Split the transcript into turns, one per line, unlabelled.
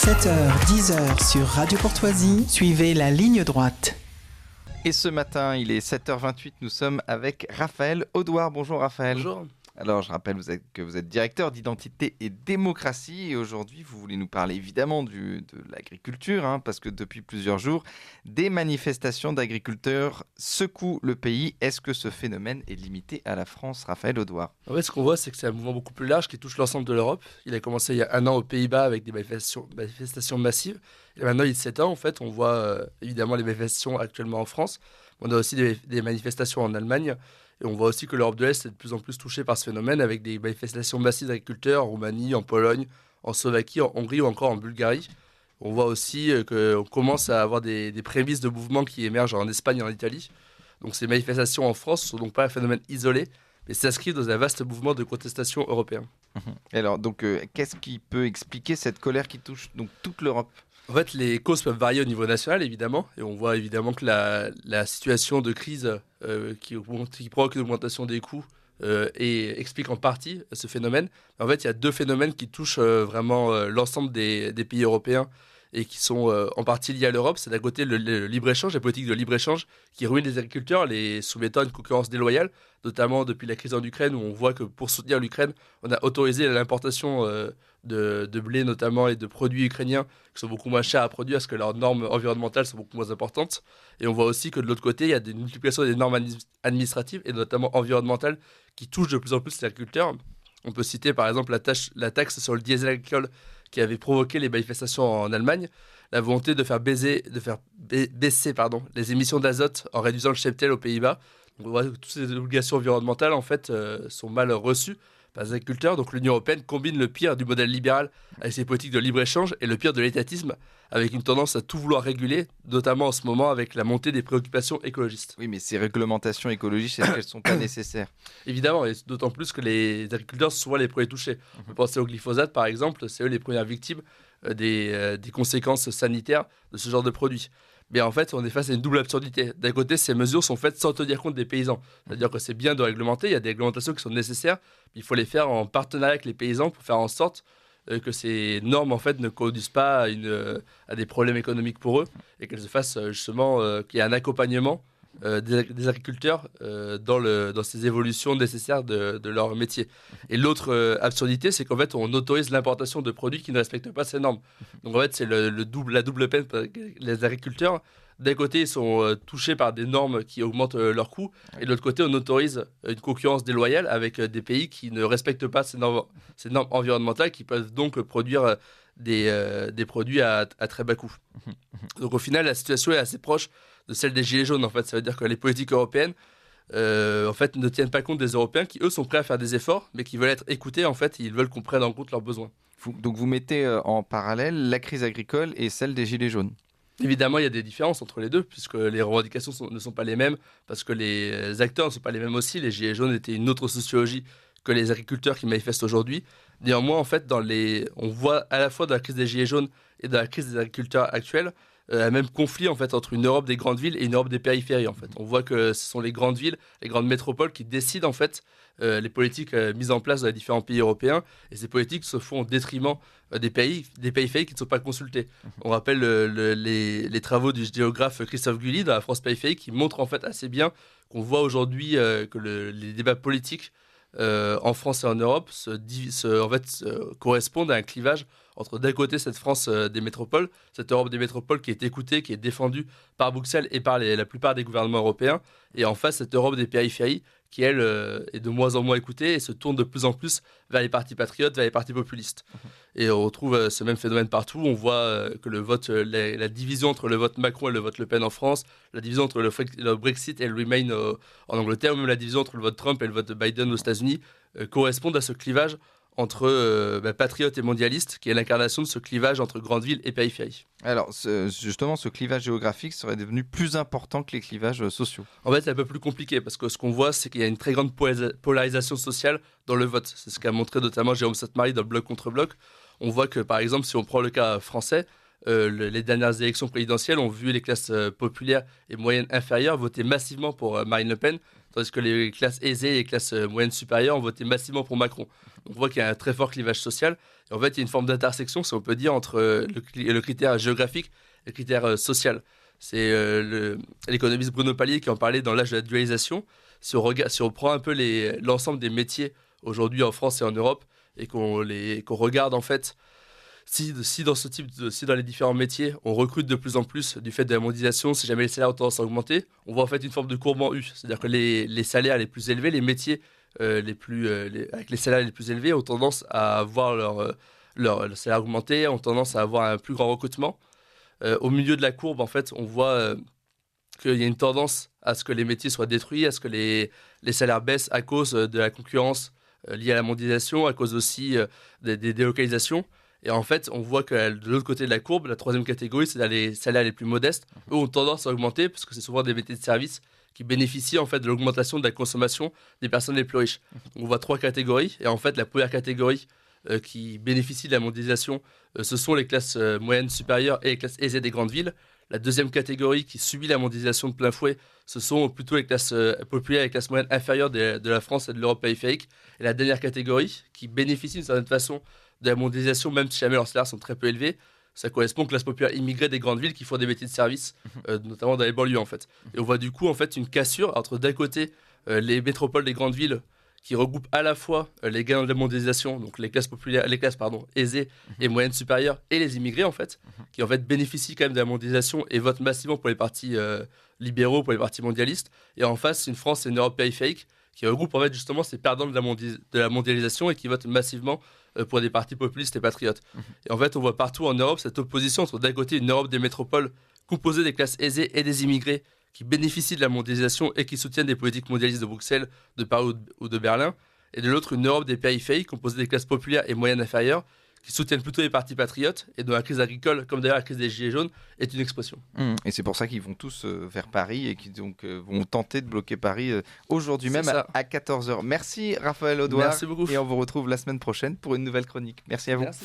7h, 10h sur Radio Courtoisie, suivez la ligne droite.
Et ce matin, il est 7h28, nous sommes avec Raphaël Audouard. Bonjour Raphaël.
Bonjour.
Alors, je rappelle que vous êtes directeur d'identité et démocratie et aujourd'hui, vous voulez nous parler évidemment de l'agriculture, parce que depuis plusieurs jours, des manifestations d'agriculteurs secouent le pays. Est-ce que ce phénomène est limité à la France, Raphaël Audouard ?
En fait, ce qu'on voit, c'est que c'est un mouvement beaucoup plus large qui touche l'ensemble de l'Europe. Il a commencé il y a un an aux Pays-Bas avec des manifestations massives. Et maintenant, il s'étend. En fait, on voit évidemment les manifestations actuellement en France. On a aussi des manifestations en Allemagne. Et on voit aussi que l'Europe de l'Est est de plus en plus touchée par ce phénomène avec des manifestations massives d'agriculteurs en Roumanie, en Pologne, en Slovaquie, en Hongrie ou encore en Bulgarie. On voit aussi qu'on commence à avoir des prémices de mouvements qui émergent en Espagne et en Italie. Donc ces manifestations en France ne sont donc pas un phénomène isolé, mais s'inscrivent dans un vaste mouvement de contestation européen.
Alors, qu'est-ce qui peut expliquer cette colère qui touche donc toute l'Europe ?
En fait, les causes peuvent varier au niveau national, évidemment. Et on voit évidemment que la situation de crise qui provoque une augmentation des coûts et explique en partie ce phénomène. En fait, il y a deux phénomènes qui touchent vraiment l'ensemble des pays européens et qui sont en partie liés à l'Europe. C'est d'un côté le libre-échange, la politique de libre-échange qui ruine les agriculteurs, les soumettant à une concurrence déloyale, notamment depuis la crise en Ukraine où on voit que pour soutenir l'Ukraine, on a autorisé l'importation de blé notamment et de produits ukrainiens qui sont beaucoup moins chers à produire parce que leurs normes environnementales sont beaucoup moins importantes. Et on voit aussi que de l'autre côté, il y a une multiplication des normes administratives et notamment environnementales qui touchent de plus en plus les agriculteurs. On peut citer par exemple la taxe sur le diesel agricole qui avait provoqué les manifestations en Allemagne, la volonté de faire baisser les émissions d'azote en réduisant le cheptel aux Pays-Bas. Donc, on voit que toutes ces obligations environnementales en fait, sont mal reçues par les agriculteurs. Donc l'Union européenne combine le pire du modèle libéral avec ses politiques de libre-échange et le pire de l'étatisme avec une tendance à tout vouloir réguler, notamment en ce moment avec la montée des préoccupations écologistes.
Oui, mais ces réglementations écologiques, est-ce qu'elles ne sont pas nécessaires ?
Évidemment, et d'autant plus que les agriculteurs sont souvent les premiers touchés. On peut penser au glyphosate, par exemple, c'est eux les premières victimes des conséquences sanitaires de ce genre de produits. Mais en fait, on est face à une double absurdité. D'un côté, ces mesures sont faites sans tenir compte des paysans. C'est-à-dire que c'est bien de réglementer, il y a des réglementations qui sont nécessaires, mais il faut les faire en partenariat avec les paysans pour faire en sorte que ces normes en fait, ne conduisent pas à des problèmes économiques pour eux et qu'elles se fassent justement qu'il y ait un accompagnement des agriculteurs dans ces évolutions nécessaires de leur métier. Et l'autre absurdité, c'est qu'en fait, on autorise l'importation de produits qui ne respectent pas ces normes. Donc en fait, c'est la double peine pour les agriculteurs. D'un côté, ils sont touchés par des normes qui augmentent leurs coûts, et de l'autre côté, on autorise une concurrence déloyale avec des pays qui ne respectent pas ces normes environnementales, qui peuvent donc produire des produits à très bas coût. Donc au final, la situation est assez proche de celle des Gilets jaunes. En fait, ça veut dire que les politiques européennes en fait, ne tiennent pas compte des Européens qui, eux, sont prêts à faire des efforts, mais qui veulent être écoutés. En fait, ils veulent qu'on prenne en compte leurs besoins.
Donc vous mettez en parallèle la crise agricole et celle des Gilets jaunes.
Évidemment, il y a des différences entre les deux, puisque les revendications ne sont pas les mêmes, parce que les acteurs ne sont pas les mêmes aussi. Les Gilets jaunes étaient une autre sociologie que les agriculteurs qui manifestent aujourd'hui. Néanmoins, en fait, on voit à la fois dans la crise des Gilets jaunes et dans la crise des agriculteurs actuels, un même conflit en fait, entre une Europe des grandes villes et une Europe des périphéries. En fait. On voit que ce sont les grandes villes, les grandes métropoles qui décident en fait, les politiques mises en place dans les différents pays européens, et ces politiques se font au détriment des périphéries qui ne sont pas consultés. On rappelle les travaux du géographe Christophe Gulli dans la France périphérique qui montrent en fait assez bien qu'on voit aujourd'hui que les débats politiques en France et en Europe correspondent à un clivage entre d'un côté cette France des métropoles, cette Europe des métropoles qui est écoutée, qui est défendue par Bruxelles et par la plupart des gouvernements européens, et en face cette Europe des périphéries qui, elle, est de moins en moins écoutée et se tourne de plus en plus vers les partis patriotes, vers les partis populistes. Et on retrouve ce même phénomène partout. On voit que le vote, la division entre le vote Macron et le vote Le Pen en France, la division entre le Brexit et le Remain en Angleterre, ou même la division entre le vote Trump et le vote Biden aux États-Unis, correspondent à ce clivage entre patriotes et mondialistes, qui est l'incarnation de ce clivage entre grandes villes et périphéries.
Alors, justement, ce clivage géographique serait devenu plus important que les clivages sociaux.
En fait, c'est un peu plus compliqué, parce que ce qu'on voit, c'est qu'il y a une très grande polarisation sociale dans le vote. C'est ce qu'a montré notamment Jérôme Sainte-Marie dans le Bloc contre Bloc. On voit que, par exemple, si on prend le cas français, les dernières élections présidentielles ont vu les classes populaires et moyennes inférieures voter massivement pour Marine Le Pen, tandis que les classes aisées et les classes moyennes supérieures ont voté massivement pour Macron. Donc on voit qu'il y a un très fort clivage social. Et en fait, il y a une forme d'intersection, si on peut dire, entre le critère géographique et le critère social. C'est l'économiste Bruno Palier qui en parlait dans l'âge de la dualisation. Si on prend un peu l'ensemble des métiers aujourd'hui en France et en Europe et qu'on regarde en fait si dans les différents métiers on recrute de plus en plus du fait de la mondialisation, si jamais les salaires ont tendance à augmenter, on voit en fait une forme de courbe en U. C'est-à-dire que les salaires les plus élevés, les métiers avec les salaires les plus élevés ont tendance à avoir leur salaire augmenté, ont tendance à avoir un plus grand recrutement. Au milieu de la courbe, en fait, on voit qu'il y a une tendance à ce que les métiers soient détruits, à ce que les salaires baissent à cause de la concurrence liée à la mondialisation, à cause aussi des délocalisations. Et en fait, on voit que de l'autre côté de la courbe, la troisième catégorie, c'est les salaires les plus modestes. Eux ont tendance à augmenter parce que c'est souvent des métiers de service qui bénéficient en fait de l'augmentation de la consommation des personnes les plus riches. On voit trois catégories. Et en fait, la première catégorie qui bénéficie de la mondialisation, ce sont les classes moyennes supérieures et les classes aisées des grandes villes. La deuxième catégorie qui subit la mondialisation de plein fouet, ce sont plutôt les classes populaires et les classes moyennes inférieures de la France et de l'Europe périphérique. Et la dernière catégorie qui bénéficie d'une certaine façon de la mondialisation, même si jamais leurs salaires sont très peu élevés, ça correspond aux classes populaires immigrées des grandes villes qui font des métiers de service, notamment dans les banlieues en fait. Et on voit du coup en fait une cassure entre d'un côté les métropoles des grandes villes qui regroupent à la fois les gains de la mondialisation, donc les classes aisées et moyennes supérieures, et les immigrés en fait, qui en fait bénéficient quand même de la mondialisation et votent massivement pour les partis libéraux, pour les partis mondialistes. Et en face, une France et une Europe périphérique qui regroupe en fait justement ces perdants de la mondialisation et qui votent massivement pour des partis populistes et patriotes. Et en fait, on voit partout en Europe cette opposition entre d'un côté une Europe des métropoles composée des classes aisées et des immigrés qui bénéficient de la mondialisation et qui soutiennent des politiques mondialistes de Bruxelles, de Paris ou de Berlin, et de l'autre une Europe des périphéries composée des classes populaires et moyennes inférieures qui soutiennent plutôt les partis patriotes et dont la crise agricole, comme d'ailleurs la crise des Gilets jaunes, est une expression.
Et c'est pour ça qu'ils vont tous vers Paris et qui donc vont tenter de bloquer Paris aujourd'hui même à 14h. Merci Raphaël Audouard.
Merci beaucoup.
Et on vous retrouve la semaine prochaine pour une nouvelle chronique. Merci à vous.
Merci.